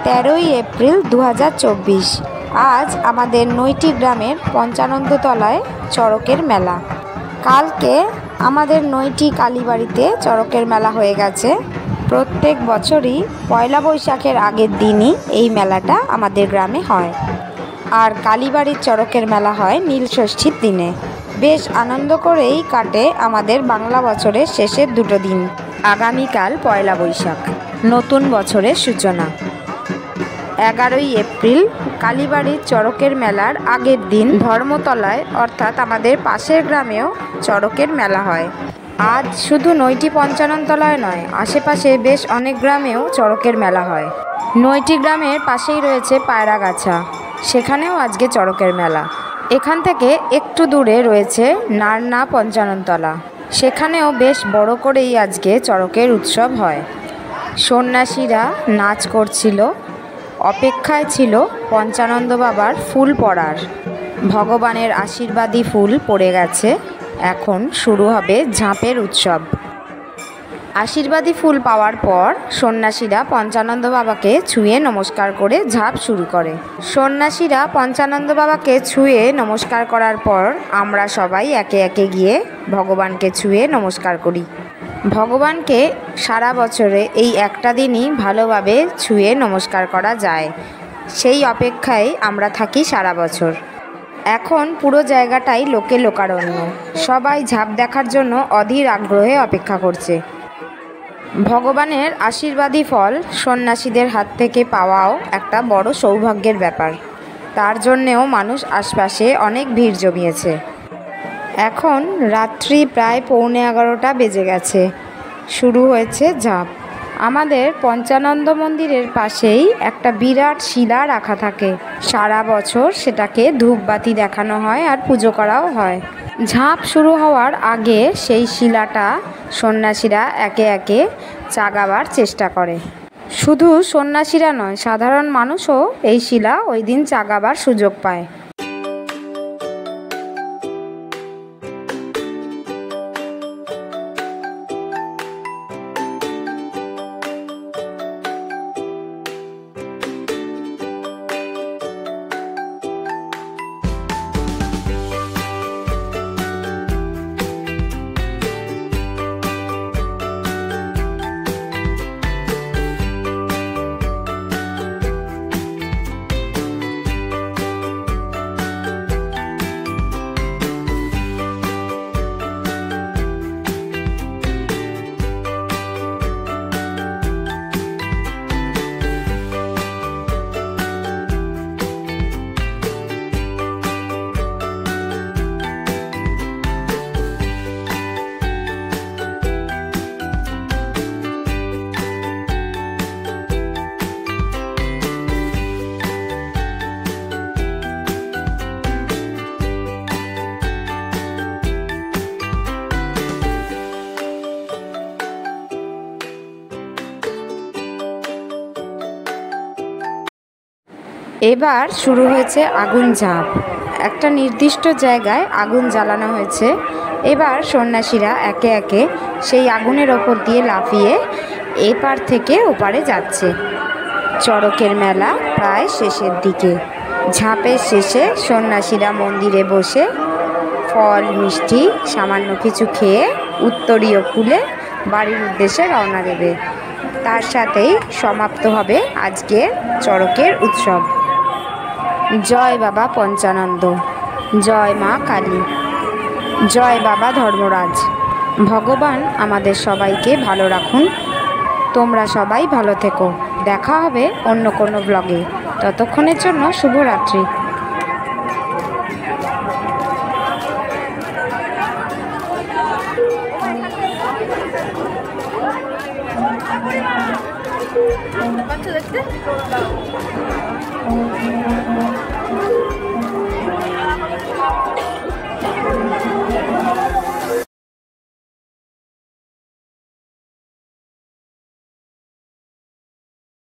13ই April 2024। আজ আমাদের নৈটি গ্রামের পঞ্চানন্দতলায় চড়কের মেলা। কালকে আমাদের নৈটি কালীবাড়িতে চড়কের মেলা হয়ে গেছে। প্রত্যেক বছরই পয়লা বৈশাখের আগের দিনই এই মেলাটা আমাদের গ্রামে হয়। আর কালীবাড়ির চড়কের মেলা হয় নীলষষ্ঠীর দিনে। বেশ আনন্দ করেই কাটে আমাদের বাংলা বছরের শেষের দুটো দিন। আগামীকাল পয়লা বৈশাখ, নতুন বছরের সূচনা। 11ই এপ্রিল কালীবাড়ির চড়কের মেলার আগের দিন ধর্মতলায় অর্থাৎ আমাদের পাশের গ্রামেও চড়কের মেলা হয়। আজ শুধু নৈটি পঞ্চাননতলায় নয়, আশেপাশে বেশ অনেক গ্রামেও চড়কের মেলা হয়। নৈটি গ্রামের পাশেই রয়েছে পায়রাগাছা, সেখানেও আজকে চড়কের মেলা। এখান থেকে একটু দূরে রয়েছে নারনা পঞ্চাননতলা, সেখানেও বেশ বড় করেই আজকে চড়কের উৎসব হয়। সন্ন্যাসীরা নাচ করছিল, অপেক্ষায় ছিল পঞ্চানন্দ বাবার ফুল পড়ার। ভগবানের আশীর্বাদী ফুল পড়ে গেছে, এখন শুরু হবে ঝাঁপের উৎসব। আশীর্বাদী ফুল পাওয়ার পর সন্ন্যাসীরা পঞ্চানন্দ বাবাকে ছুঁয়ে নমস্কার করে ঝাঁপ শুরু করে। সন্ন্যাসীরা পঞ্চানন্দ বাবাকে ছুঁয়ে নমস্কার করার পর আমরা সবাই একে একে গিয়ে ভগবানকে ছুঁয়ে নমস্কার করি। ভগবানকে সারা বছরে এই একটা দিনই ভালোভাবে ছুঁয়ে নমস্কার করা যায়, সেই অপেক্ষায় আমরা থাকি সারা বছর। এখন পুরো জায়গাটাই লোকে লোকারণ্য, সবাই ঝাঁপ দেখার জন্য অধীর আগ্রহে অপেক্ষা করছে। ভগবানের আশীর্বাদী ফল সন্ন্যাসীদের হাত থেকে পাওয়াও একটা বড় সৌভাগ্যের ব্যাপার। তার জন্যেও মানুষ আশপাশে অনেক ভিড় জমিয়েছে। এখন রাত্রি প্রায় 11:15 বেজে গেছে। শুরু হয়েছে ঝাঁপ। আমাদের পঞ্চানন্দ মন্দিরের পাশেই একটা বিরাট শিলা রাখা থাকে। সারা বছর সেটাকে ধূপবাতি দেখানো হয় আর পুজো করাও হয়। ঝাঁপ শুরু হওয়ার আগে সেই শিলাটা সন্ন্যাসীরা একে একে চাগাবার চেষ্টা করে। শুধু সন্ন্যাসীরা নয়, সাধারণ মানুষও এই শিলা ওই দিন চাগাবার সুযোগ পায়। এবার শুরু হয়েছে আগুন ঝাঁপ। একটা নির্দিষ্ট জায়গায় আগুন জ্বালানো হয়েছে। এবার সন্ন্যাসীরা একে একে সেই আগুনের ওপর দিয়ে লাফিয়ে এপার থেকে ওপারে যাচ্ছে। চড়কের মেলা প্রায় শেষের দিকে। ঝাঁপের শেষে সন্ন্যাসীরা মন্দিরে বসে ফল মিষ্টি সামান্য কিছু খেয়ে উত্তরীয় খুলে বাড়ির উদ্দেশ্যে রওনা দেবে। তার সাথেই সমাপ্ত হবে আজকের চড়কের উৎসব। জয় বাবা পঞ্চানন্দ, জয় মা কালী, জয় বাবা ধর্মরাজ। ভগবান আমাদের সবাইকে ভালো রাখুন। তোমরা সবাই ভালো থেকো। দেখা হবে অন্য কোনো ব্লগে। ততক্ষণের জন্য শুভরাত্রি। বাচ্চা দেখতে